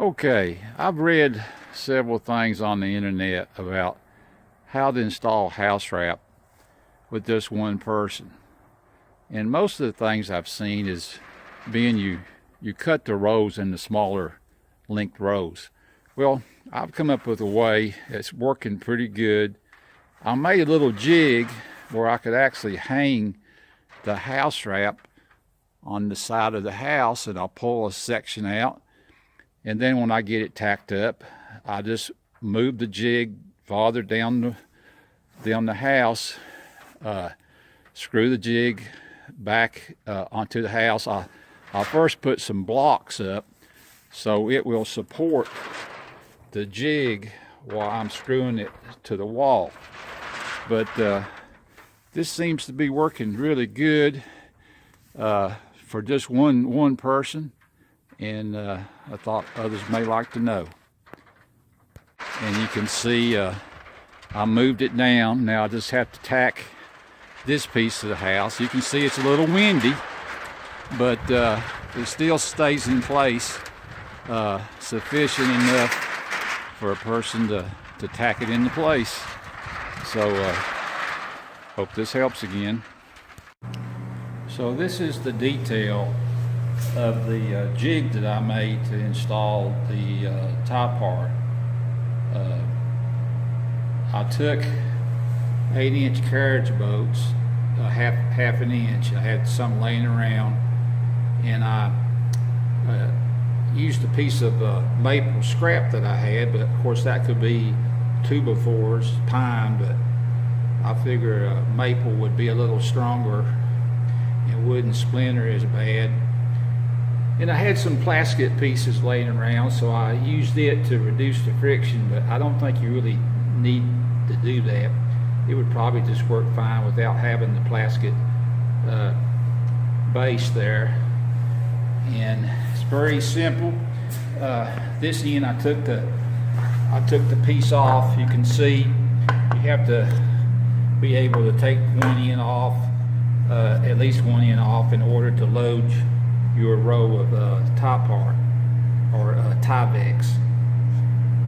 Okay, I've read several things on the internet about how to install house wrap with just one person. And most of the things I've seen is being you cut the rows into smaller length rows. Well, I've come up with a way that's working pretty good. I made a little jig where I could actually hang the house wrap on the side of the house, and I'll pull a section out, and then when I get it tacked up, I just move the jig farther down the house, screw the jig back onto the house. I'll first put some blocks up so it will support the jig while I'm screwing it to the wall. But this seems to be working really good for just one person, and I thought others may like to know. And you can see I moved it down. Now I just have to tack this piece of the house. You can see it's a little windy, but it still stays in place sufficient enough for a person to tack it into place. So hope this helps again. So this is the detail of the jig that I made to install the top part. I took 8-inch carriage bolts, half an inch. I had some laying around, and I used a piece of maple scrap that I had, but of course that could be 2x4s, pine, but I figure maple would be a little stronger and wouldn't splinter as bad. And I had some plastic pieces laying around, so I used it to reduce the friction, but I don't think you really need to do that. It would probably just work fine without having the plastic base there. And it's very simple. This end I took the piece off. You can see you have to be able to take one end off, at least one end off, in order to load your row of top part or Tyvek.